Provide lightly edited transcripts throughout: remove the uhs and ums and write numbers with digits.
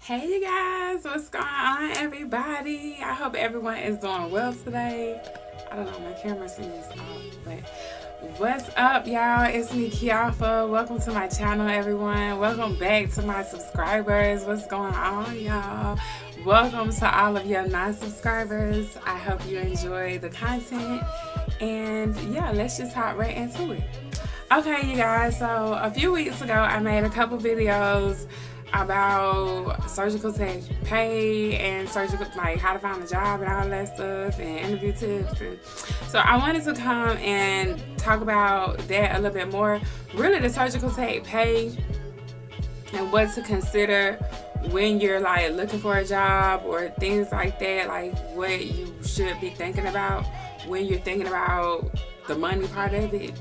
Hey you guys, what's going on everybody? I hope everyone is doing well today. I don't know, my camera seems off, but what's up y'all? It's me Kiafa. Welcome to my channel everyone. Welcome back to my subscribers. What's going on y'all? Welcome to all of your non-subscribers. I hope you enjoy the content. And yeah, let's just hop right into it. Okay you guys, so a few weeks ago I made a couple videos about surgical tech pay and surgical, like how to find a job and all that stuff and interview tips. And so I wanted to come and talk about that a little bit more. Really the surgical tech pay and what to consider when you're like looking for a job or things like that, like what you should be thinking about when you're thinking about the money part of it.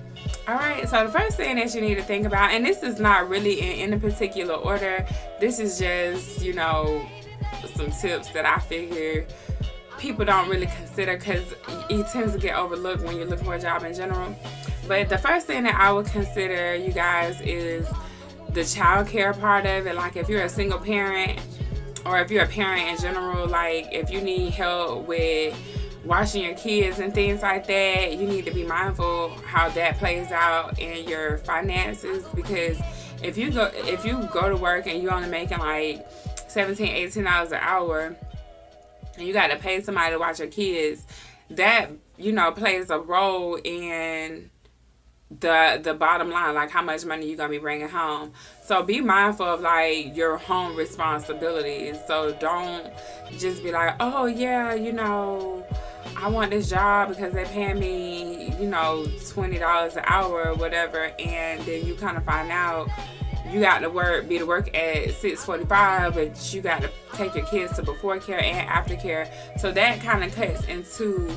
Alright, so the first thing that you need to think about, and this is not really in a particular order, this is just, some tips that I figure people don't really consider because it tends to get overlooked when you're looking for a job in general. But the first thing that I would consider, you guys, is the child care part of it. Like if you're a single parent or if you're a parent in general, like if you need help with watching your kids and things like that, you need to be mindful how that plays out in your finances, because if you go to work and you're only making like $17-18 an hour and you got to pay somebody to watch your kids, that plays a role in the bottom line, like how much money you're gonna be bringing home. So be mindful of like your home responsibilities. So don't just be like, oh yeah, I want this job because they're paying me, $20 an hour or whatever, and then you kind of find out you got to be to work at 6:45, but you got to take your kids to before care and after care. So that kind of cuts into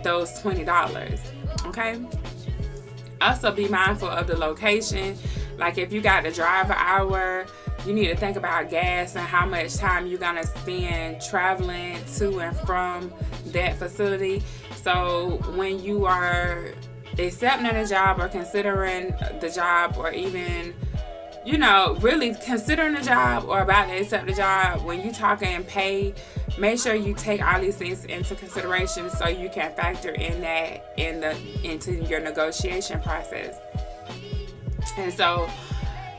those $20. Okay. Also be mindful of the location. Like if you got to drive an hour, you need to think about gas and how much time you're gonna spend traveling to and from that facility. So when you are accepting a job or considering the job, or even really considering a job or about to accept a job, when you talking pay, make sure you take all these things into consideration so you can factor in that into your negotiation process. And so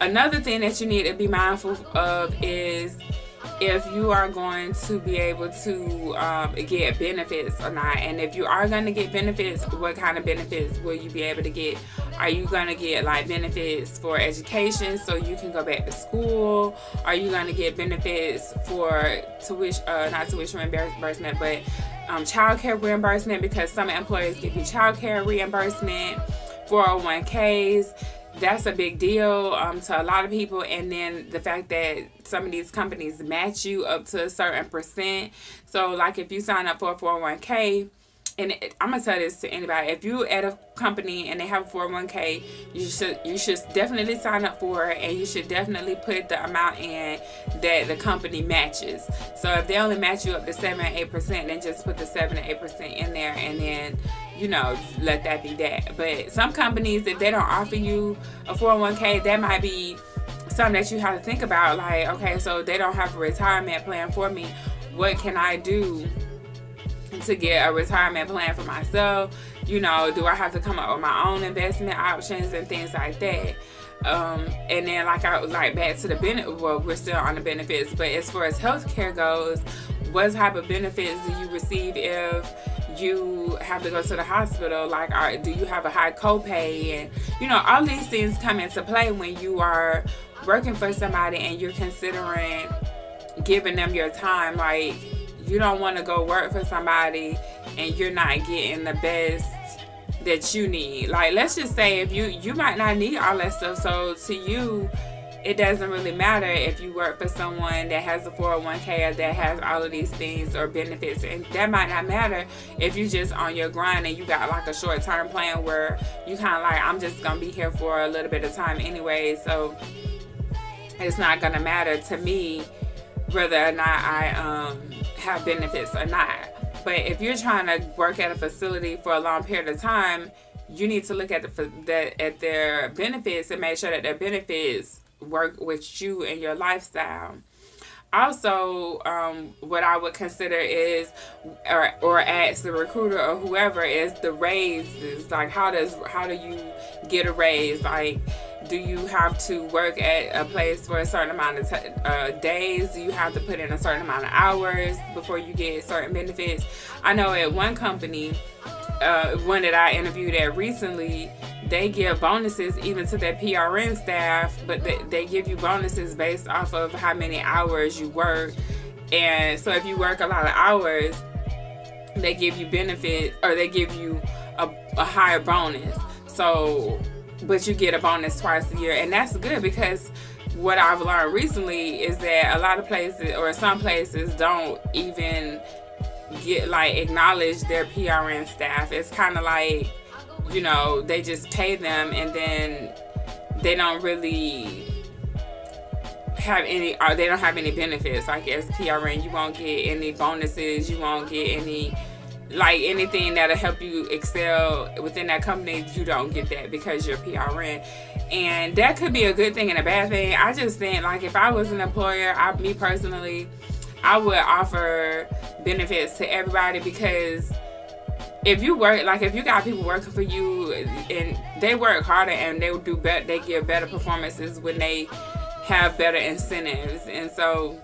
another thing that you need to be mindful of is if you are going to be able to get benefits or not. And if you are going to get benefits, what kind of benefits will you be able to get? Are you going to get like benefits for education so you can go back to school? Are you going to get benefits for tuition, not tuition reimbursement, but child care reimbursement, because some employers give you child care reimbursement, 401ks. That's a big deal to a lot of people. And then the fact that some of these companies match you up to a certain percent. So like if you sign up for a 401k, and I'm gonna tell this to anybody, if you at a company and they have a 401k, you should definitely sign up for it, and you should definitely put the amount in that the company matches. So if they only match you up to 7 or 8%, then just put the 7 or 8% in there, and then let that be that. But some companies, if they don't offer you a 401k, that might be something that you have to think about. Like, okay, so they don't have a retirement plan for me. What can I do to get a retirement plan for myself? Do I have to come up with my own investment options and things like that? And then back to the benefit. Well, we're still on the benefits, but as far as healthcare goes, what type of benefits do you receive if you have to go to the hospital? Like, do you have a high copay? And all these things come into play when you are working for somebody and you're considering giving them your time. Like, you don't want to go work for somebody and you're not getting the best that you need. Like, let's just say if you might not need all that stuff, so to you it doesn't really matter if you work for someone that has a 401k or that has all of these things or benefits. And that might not matter if you just on your grind and you got like a short-term plan where you kind of like, I'm just gonna be here for a little bit of time anyway, so it's not gonna matter to me whether or not I have benefits or not. But if you're trying to work at a facility for a long period of time, you need to look at their benefits and make sure that their benefits work with you and your lifestyle. Also, what I would consider is, or ask the recruiter or whoever, is the raises. Like, how do you get a raise? Like, do you have to work at a place for a certain amount of days? Do you have to put in a certain amount of hours before you get certain benefits? I know at one company, one that I interviewed at recently, they give bonuses even to their PRN staff, but they give you bonuses based off of how many hours you work. And so if you work a lot of hours, they give you benefits, or they give you a higher bonus. So, but you get a bonus twice a year. And that's good, because what I've learned recently is that a lot of places, or some places, don't even acknowledge their PRN staff. It's kind of like, they just pay them, and then they don't really have any, or they don't have any benefits. Like, as PRN, you won't get any bonuses, you won't get any, anything that'll help you excel within that company. You don't get that because you're PRN. And that could be a good thing and a bad thing. I just think, if I was an employer, me personally, I would offer benefits to everybody, because if you work, if you got people working for you and they work harder and they do better, they give better performances when they have better incentives. And so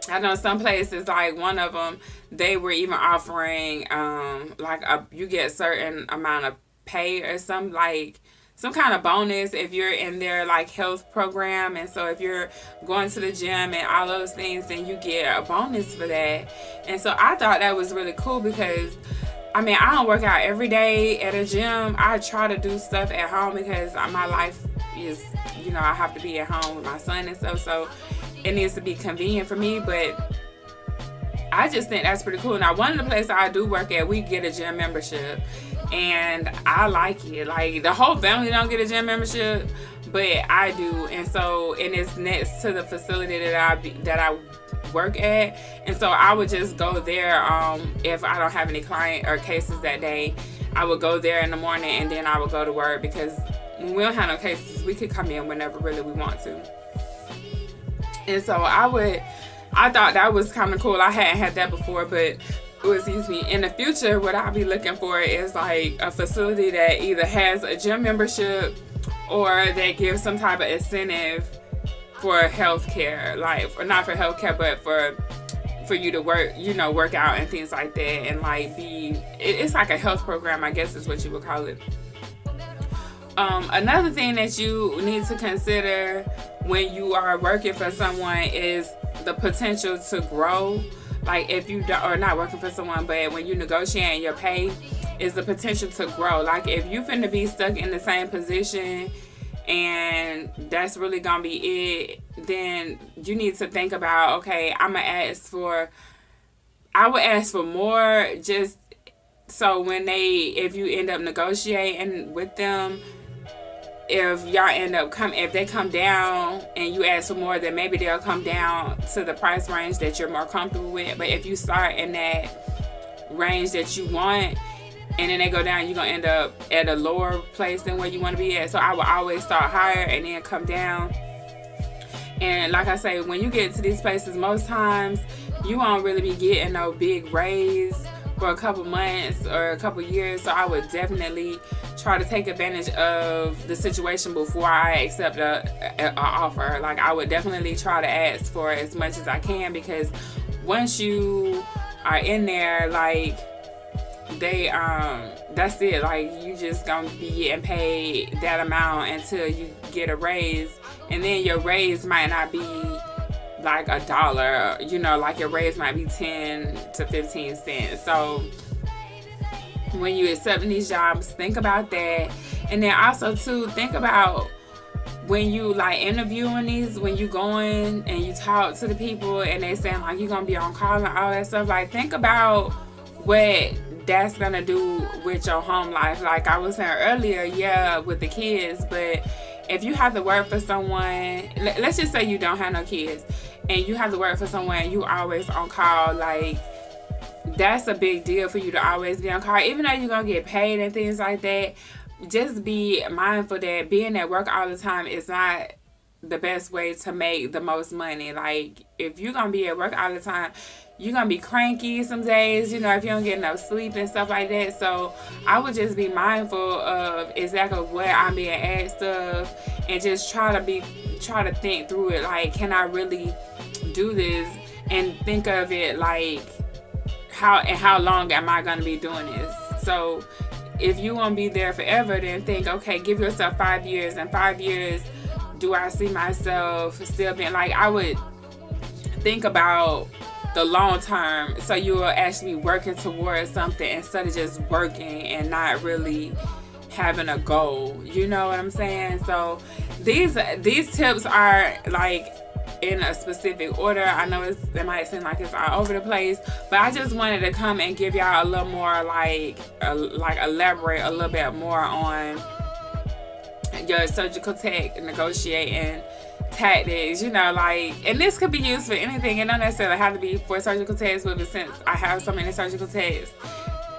I know some places, like one of them, they were even offering you get a certain amount of pay or some kind of bonus if you're in their health program. And so if you're going to the gym and all those things, then you get a bonus for that. And so I thought that was really cool, because I don't work out every day at a gym. I try to do stuff at home because my life is, I have to be at home with my son and stuff. So it needs to be convenient for me. But I just think that's pretty cool. Now, one of the places I do work at, we get a gym membership. And I like it. The whole family don't get a gym membership, but I do. And so, and it's next to the facility that I work at. And so I would just go there if I don't have any client or cases that day. I would go there in the morning, and then I would go to work, because when we don't have no cases, we could come in whenever really we want to. And so I thought that was kind of cool. I hadn't had that before, but excuse me, in the future, what I'll be looking for is a facility that either has a gym membership or that gives some type of incentive for healthcare, or not for healthcare, but for you to work out and things like that, and it's like a health program, I guess is what you would call it. Another thing that you need to consider when you are working for someone is the potential to grow. If you are not working for someone, but when you negotiate your pay, is the potential to grow. If you finna be stuck in the same position and that's really gonna be it, then you need to think about, okay, I would ask for more, just so if you end up negotiating with them, if y'all end up if they come down and you ask for more, then maybe they'll come down to the price range that you're more comfortable with. But if you start in that range that you want, and then they go down, you're gonna end up at a lower place than where you want to be at. So I would always start higher and then come down. And like I say, when you get to these places, most times you won't really be getting no big raise for a couple months or a couple years. So I would definitely try to take advantage of the situation before I accept a offer. I would definitely try to ask for as much as I can, because once you are in there, that's it. You just gonna be getting paid that amount until you get a raise, and then your raise might not be $1, your raise might be 10 to 15 cents. So when you accepting these jobs, think about that. And then also too, think about when you interviewing these, when you going and you talk to the people and they saying you're gonna be on call and all that stuff, think about what that's gonna do with your home life. Like I was saying earlier, yeah, with the kids, but if you have to work for someone, let's just say you don't have no kids and you have to work for someone and you always on call, that's a big deal for you to always be on call. Even though you're gonna get paid and things like that, just be mindful that being at work all the time is not the best way to make the most money. Like, if you're gonna be at work all the time, you're gonna be cranky some days, you know, if you don't get enough sleep and stuff like that. So I would just be mindful of exactly what I'm being asked of, and just try to think through it. Like, can I really do this? And think of it like, how long am I gonna be doing this? So if you want to be there forever, then think, okay, give yourself 5 years. In 5 years, do I see myself still being, like, I would think about the long term, so you will actually be working towards something instead of just working and not really having a goal. You know what I'm saying? So these tips are like in a specific order. I know it might seem like it's all over the place, but I just wanted to come and give y'all a little more like elaborate a little bit more on your surgical tech negotiating tactics, you know, like, and this could be used for anything. It don't necessarily have to be for surgical techs, but since I have so many surgical techs,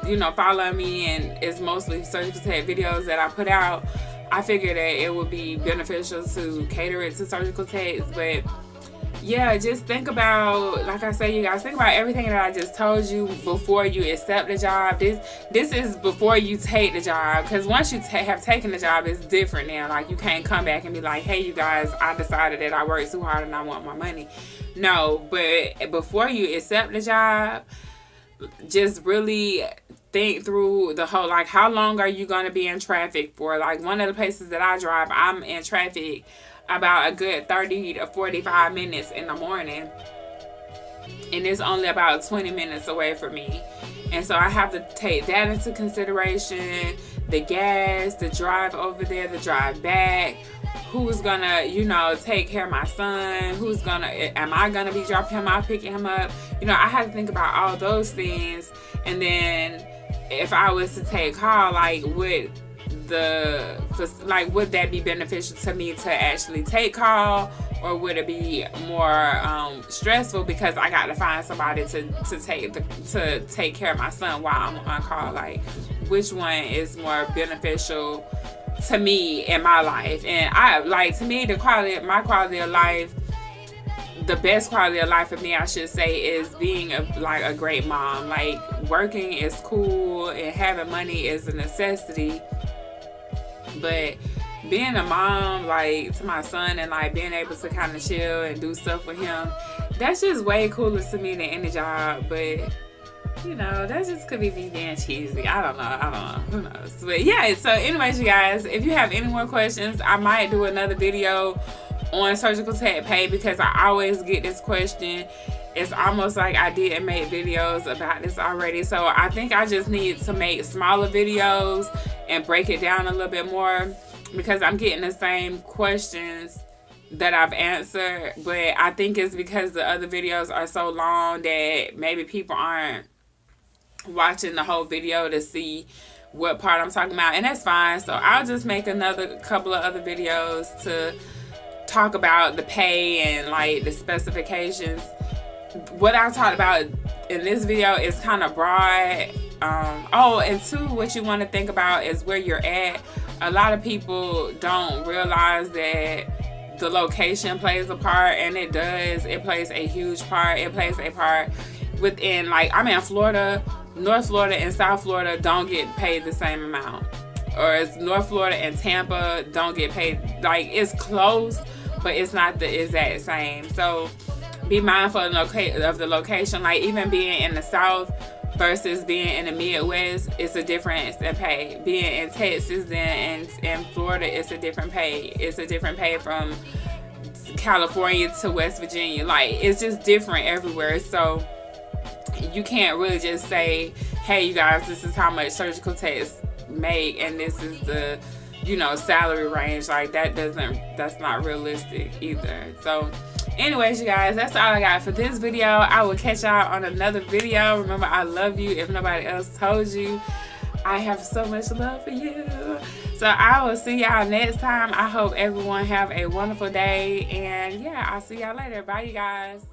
you know, following me, and it's mostly surgical tech videos that I put out, I figured that it would be beneficial to cater it to surgical techs. But yeah, just think about, like I say, you guys, think about everything that I just told you before you accept the job. This is before you take the job, because once you have taken the job, it's different now. Like, you can't come back and be like, hey, you guys, I decided that I worked too hard and I want my money. No, but before you accept the job, just really think through the whole, like, how long are you going to be in traffic for? Like, one of the places that I drive, I'm in traffic about a good 30 to 45 minutes in the morning, and it's only about 20 minutes away from me. And so I have to take that into consideration, the gas, the drive over there, the drive back, who's gonna, you know, take care of my son, am I gonna be dropping him off, picking him up? You know, I have to think about all those things. And then if I was to take call, like, would that be beneficial to me to actually take call, or would it be more stressful because I got to find somebody to take care of my son while I'm on call? Like, which one is more beneficial to me in my life? And to me, my quality of life, the best quality of life for me, I should say, is being a great mom. Like, working is cool and having money is a necessity, but being a mom, like, to my son, and like being able to kind of chill and do stuff with him, that's just way cooler to me than any job. But you know, that just could be me being cheesy. I don't know. Who knows? But yeah, so anyways, you guys, if you have any more questions, I might do another video on surgical tech pay, because I always get this question. It's almost like I didn't make videos about this already. So I think I just need to make smaller videos and break it down a little bit more, because I'm getting the same questions that I've answered. But I think it's because the other videos are so long that maybe people aren't watching the whole video to see what part I'm talking about. And that's fine. So I'll just make another couple of other videos to talk about the pay and like the specifications. What I talked about in this video is kind of broad. And two, what you want to think about is where you're at. A lot of people don't realize that the location plays a part, and it does. It plays a huge part. It plays a part within, like, I'm in Florida. North Florida and South Florida don't get paid the same amount. Or it's North Florida and Tampa don't get paid. Like, it's close, but it's not the exact same. So be mindful of the location. Like, even being in the South versus being in the Midwest, it's a difference in pay. Being in Texas and in Florida, it's a different pay. It's a different pay from California to West Virginia. Like, it's just different everywhere. So you can't really just say, hey, you guys, this is how much surgical techs make, and this is the, you know, salary range. Like, that's not realistic either. So anyways, you guys, that's all I got for this video. I will catch y'all on another video. Remember, I love you. If nobody else told you, I have so much love for you. So I will see y'all next time. I hope everyone have a wonderful day, and yeah, I'll see y'all later. Bye, you guys.